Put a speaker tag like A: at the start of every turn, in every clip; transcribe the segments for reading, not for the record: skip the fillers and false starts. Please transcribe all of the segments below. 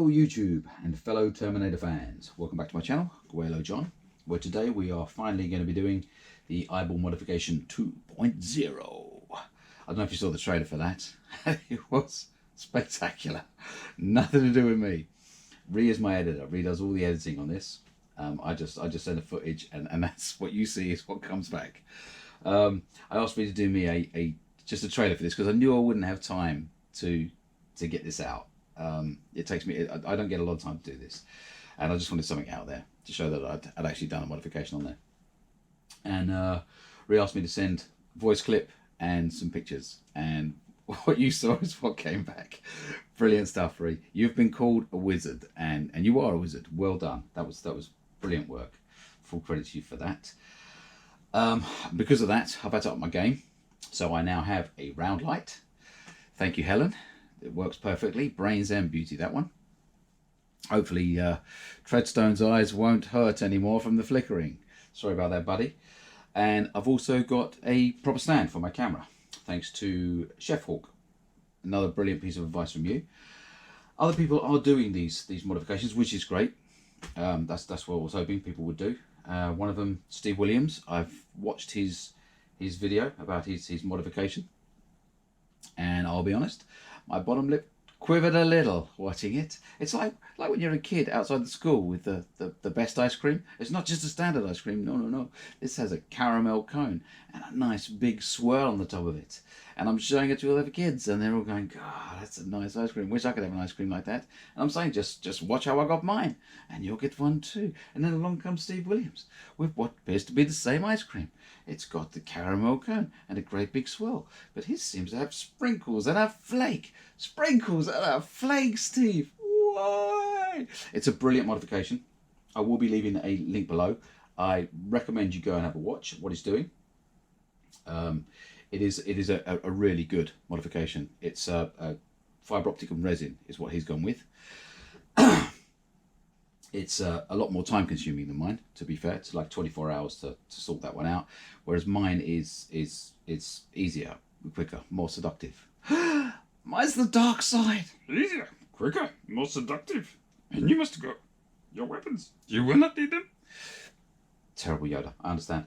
A: Hello YouTube and fellow Terminator fans, welcome back to my channel, GweiloJohn, where today we are finally going to be doing the eyeball modification 2.0. I don't know if you saw the trailer for that. It was spectacular. Nothing to do with me. Ree is my editor. Ree does all the editing on this. I just send the footage and that's what you see is what comes back. I asked Ree to do me just a trailer for this because I knew I wouldn't have time to get this out. It takes me, I don't get a lot of time to do this, and I just wanted something out there to show that I'd actually done a modification on there. And Ree asked me to send a voice clip and some pictures, and what you saw is what came back. Brilliant stuff, Ree. You've been called a wizard, and you are a wizard. Well done. That was brilliant work. Full credit to you for that. Because of that, I've had to up my game, so I now have a round light. Thank you, Helen. It works perfectly. Brains and beauty, that one. Hopefully Treadstone's eyes won't hurt anymore from the flickering. Sorry about that, buddy. And I've also got a proper stand for my camera, thanks to Chef Hawk. Another brilliant piece of advice from you. Other people are doing these modifications, which is great. That's what I was hoping people would do. One of them, Steve Williams. I've watched his video about his modification, and I'll be honest, my bottom lip quivered a little watching it. It's like when you're a kid outside the school with the best ice cream. It's not just a standard ice cream. No. This has a caramel cone and a nice big swirl on the top of it. And I'm showing it to all the other kids, and they're all going, God, that's a nice ice cream. Wish I could have an ice cream like that. And I'm saying, just watch how I got mine, and you'll get one too. And then along comes Steve Williams with what appears to be the same ice cream. It's got the caramel cone and a great big swirl, but his seems to have sprinkles and a flake. Sprinkles and a flake, Steve. Why? It's a brilliant modification. I will be leaving a link below. I recommend you go and have a watch what he's doing. It is a really good modification. It's a fibre optic and resin is what he's gone with. It's a lot more time consuming than mine, to be fair. It's like 24 hours to sort that one out, whereas mine is easier, quicker, more seductive. Mine's the dark side.
B: Easier, quicker, more seductive. And you must go. Your weapons, you will not need them.
A: Terrible Yoda, I understand.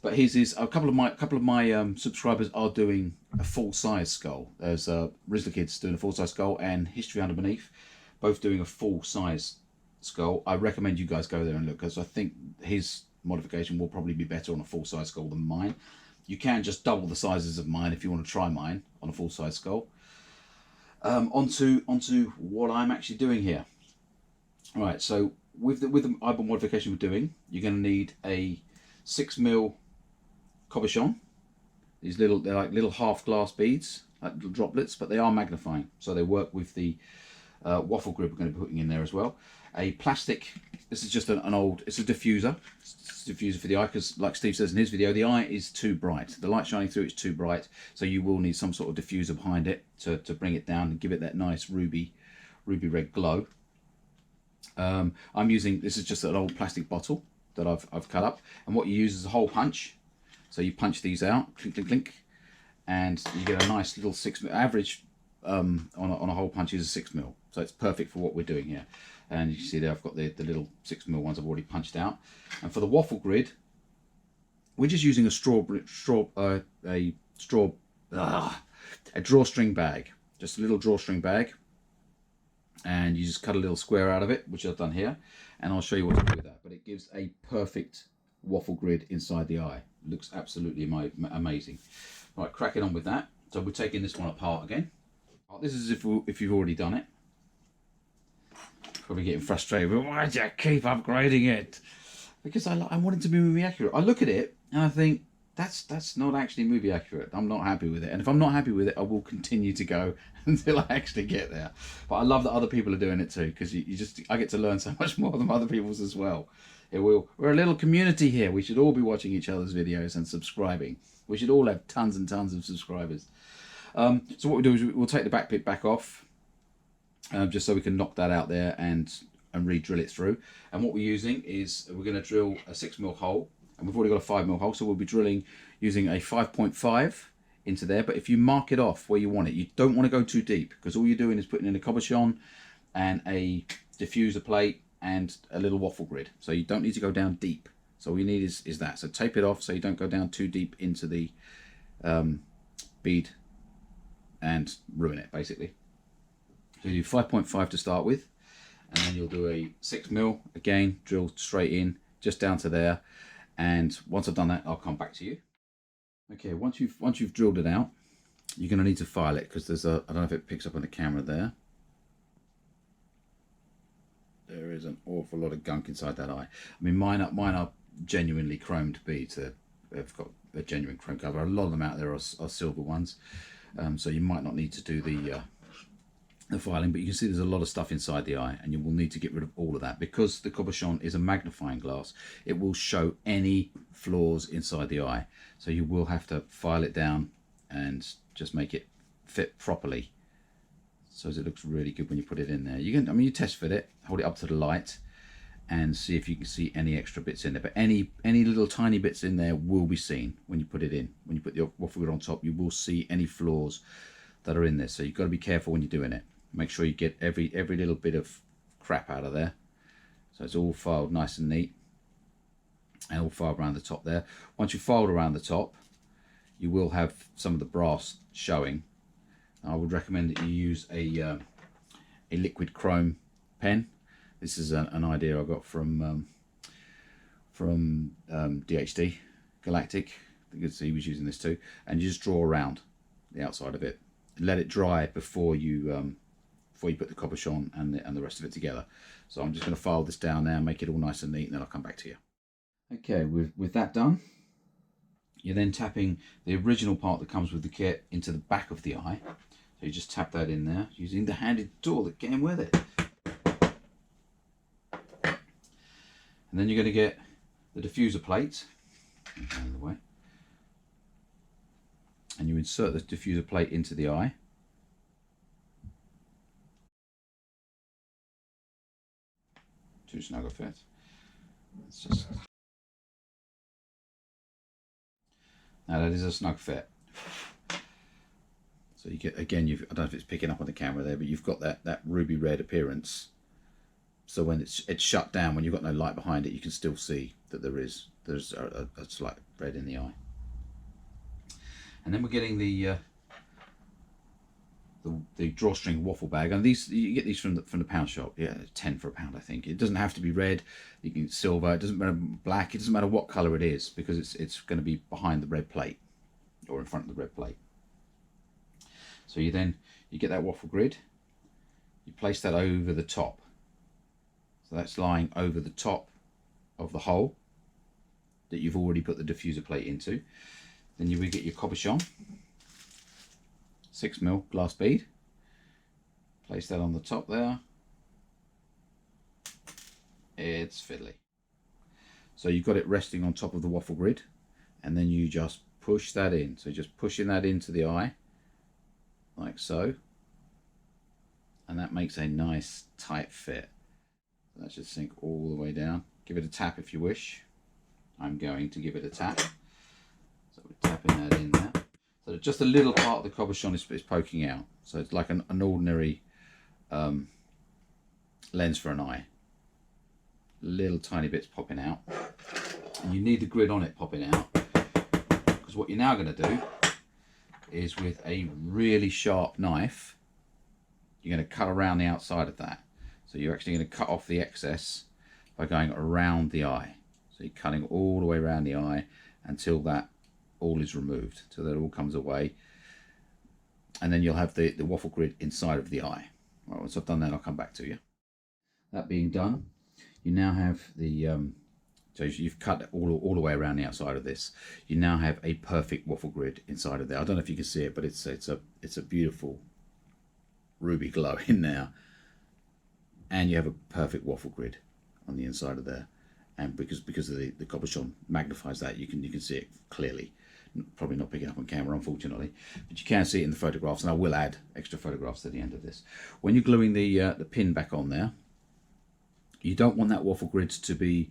A: But his is a couple of my subscribers are doing a full size skull. There's Rizzler Kids doing a full size skull, and History Under Beneath, both doing a full size skull. I recommend you guys go there and look, because I think his modification will probably be better on a full size skull than mine. You can just double the sizes of mine if you want to try mine on a full size skull. Onto what I'm actually doing here. All right, so with the eyeball modification we're doing, you're going to need a 6mm Cabochon. They're like little half glass beads, like little droplets, but they are magnifying, so they work with the waffle grid we're going to be putting in there as well. A plastic, this is just an old, it's a diffuser. It's a diffuser for the eye, because like Steve says in his video, the eye is too bright. The light shining through it's too bright, so you will need some sort of diffuser behind it to bring it down and give it that nice ruby red glow. I'm using, this is just an old plastic bottle that I've cut up, and what you use is a hole punch. So you punch these out, clink clink clink, and you get a nice little 6mm average on a hole punch is a 6mm, so it's perfect for what we're doing here. And you can see there I've got the little 6mm ones I've already punched out. And for the waffle grid, we're just using a drawstring bag, just a little drawstring bag, and you just cut a little square out of it, which I've done here, and I'll show you what to do with that. But it gives a perfect waffle grid inside the eye. It looks absolutely amazing. Right, cracking on with that. So we're taking this one apart again. This is if you've already done it. Probably getting frustrated, but why do you keep upgrading it? Because I want it to be movie accurate. I look at it and I think that's not actually movie accurate. I'm not happy with it, and if I'm not happy with it, I will continue to go until I actually get there. But I love that other people are doing it too, because I get to learn so much more than other people's as well. We're a little community here. We should all be watching each other's videos and subscribing. We should all have tons and tons of subscribers. So what we do is we'll take the back bit back off, just so we can knock that out there and re-drill it through. And what we're using is we're going to drill a 6mm hole, and we've already got a 5mm hole, so we'll be drilling using a 5.5 into there. But if you mark it off where you want it, you don't want to go too deep, because all you're doing is putting in a Cabochon and a diffuser plate and a little waffle grid. So you don't need to go down deep. So all you need is that. So tape it off so you don't go down too deep into the bead and ruin it, basically. So you do 5.5 to start with, and then you'll do a 6mm, again, drill straight in, just down to there. And once I've done that, I'll come back to you. Okay, once you've drilled it out, you're going to need to file it, because there's a, I don't know if it picks up on the camera there. There is an awful lot of gunk inside that eye. I mean, mine are genuinely chromed beads. They've got a genuine chrome cover. A lot of them out there are silver ones, so you might not need to do the filing, but you can see there's a lot of stuff inside the eye, and you will need to get rid of all of that, because the Cabochon is a magnifying glass. It will show any flaws inside the eye, so you will have to file it down and just make it fit properly, so it looks really good when you put it in there. You can, I mean, you test fit it, hold it up to the light, and see if you can see any extra bits in there. But any little tiny bits in there will be seen when you put it in. When you put the waffle grid on top, you will see any flaws that are in there. So you've got to be careful when you're doing it. Make sure you get every little bit of crap out of there. So it's all filed nice and neat, and all filed around the top there. Once you filed around the top, you will have some of the brass showing. I would recommend that you use a liquid chrome pen. This is an idea I got from DHD Galactic. I think he was using this too. And you just draw around the outside of it. Let it dry before you put the Cabochon and the rest of it together. So I'm just going to file this down now, make it all nice and neat, and then I'll come back to you. Okay, with that done, you're then tapping the original part that comes with the kit into the back of the eye. So you just tap that in there using the handed tool that came with it. And then you're going to get the diffuser plate out of the way, and you insert the diffuser plate into the eye. Too snug a fit. It's just... Now that is a snug fit. So you get, again, I don't know if it's picking up on the camera there, but you've got that ruby red appearance. So when it's shut down, when you've got no light behind it, you can still see that there's a slight red in the eye. And then we're getting the drawstring waffle bag, and these, you get these from the pound shop. Yeah, 10 for a pound, I think. It doesn't have to be red. You can silver. It doesn't matter, black. It doesn't matter what color it is, because it's going to be behind the red plate or in front of the red plate. So you get that waffle grid. You place that over the top. So that's lying over the top of the hole that you've already put the diffuser plate into. Then you will get your Cabochon 6mm glass bead. Place that on the top there. It's fiddly. So you've got it resting on top of the waffle grid, and then you just push that in. So just pushing that into the eye, like so. And that makes a nice tight fit. That should sink all the way down. Give it a tap if you wish. I'm going to give it a tap. So we're tapping that in there. So just a little part of the Cabochon is poking out. So it's like an ordinary lens for an eye. Little tiny bits popping out. And you need the grid on it popping out, because what you're now going to do is, with a really sharp knife, you're going to cut around the outside of that. So you're actually going to cut off the excess by going around the eye. So you're cutting all the way around the eye until that all is removed, so that all comes away. And then you'll have the waffle grid inside of the eye. Right, once I've done that, I'll come back to you. That being done, you now have the, so you've cut all the way around the outside of this. You now have a perfect waffle grid inside of there. I don't know if you can see it, but it's a beautiful ruby glow in there. And you have a perfect waffle grid on the inside of there, and because of the Cabochon magnifies that, you can see it clearly. Probably not picking up on camera, unfortunately, but you can see it in the photographs, and I will add extra photographs at the end of this. When you're gluing the pin back on there, you don't want that waffle grid to be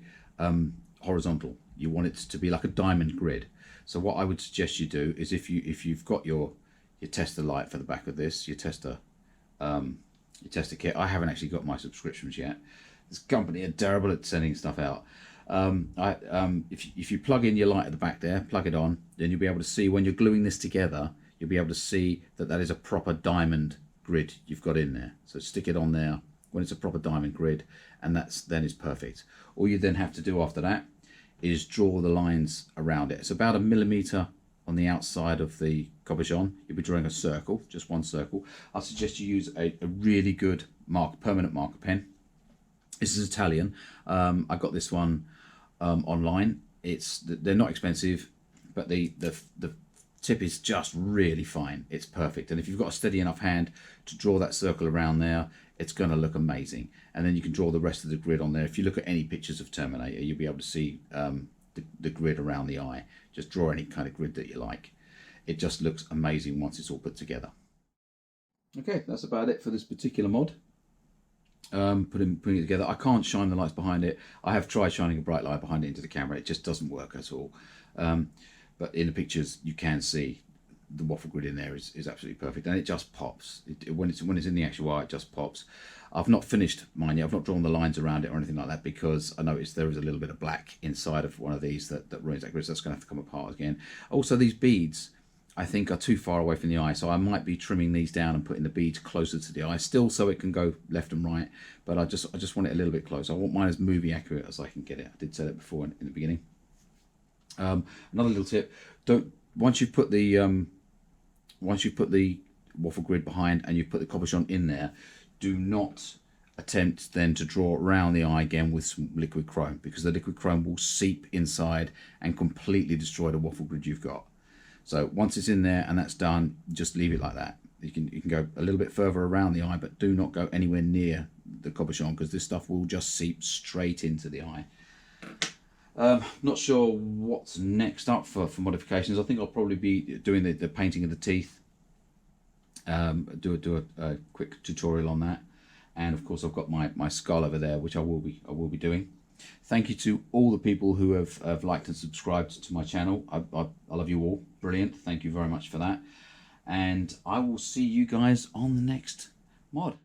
A: horizontal. You want it to be like a diamond grid. So what I would suggest you do is, if you've got your tester light for the back of this, your tester your tester kit. I haven't actually got my subscriptions yet. This company are terrible at sending stuff out. If you plug in your light at the back there, plug it on, then you'll be able to see when you're gluing this together, you'll be able to see that that is a proper diamond grid you've got in there. So stick it on there when it's a proper diamond grid, and then it's perfect. All you then have to do after that is draw the lines around it. It's about 1 millimeter on the outside of the Cabochon. You'll be drawing a circle, just one circle. I suggest you use a really good permanent marker pen. This is Italian. I got this one online. They're not expensive, but the tip is just really fine. It's perfect, and if you've got a steady enough hand to draw that circle around there, it's going to look amazing. And then you can draw the rest of the grid on there. If you look at any pictures of Terminator, you'll be able to see the grid around the eye. Just draw any kind of grid that you like. It just looks amazing once it's all put together. Okay, that's about it for this particular mod. Putting it together. I can't shine the lights behind it. I have tried shining a bright light behind it into the camera. It just doesn't work at all. But in the pictures you can see the waffle grid in there is absolutely perfect, and it just pops. When it's in the actual eye, it just pops. I've not finished mine yet. I've not drawn the lines around it or anything like that, because I noticed there is a little bit of black inside of one of these that ruins that grid, so that's going to have to come apart again. Also, these beads I think are too far away from the eye, so I might be trimming these down and putting the beads closer to the eye, still so it can go left and right, but I just want it a little bit closer. I want mine as movie accurate as I can get it. I did say that before in the beginning. Another little tip: once you've put the waffle grid behind and you've put the Cabochon in there, do not attempt then to draw around the eye again with some liquid chrome, because the liquid chrome will seep inside and completely destroy the waffle grid you've got. So once it's in there and that's done, just leave it like that. You can go a little bit further around the eye, but do not go anywhere near the Cabochon, because this stuff will just seep straight into the eye. Not sure what's next up for modifications. I think I'll probably be doing the painting of the teeth. Do a quick tutorial on that, and of course I've got my skull over there, which I will be doing. Thank you to all the people who have liked and subscribed to my channel. I love you all. Brilliant. Thank you very much for that. And I will see you guys on the next mod.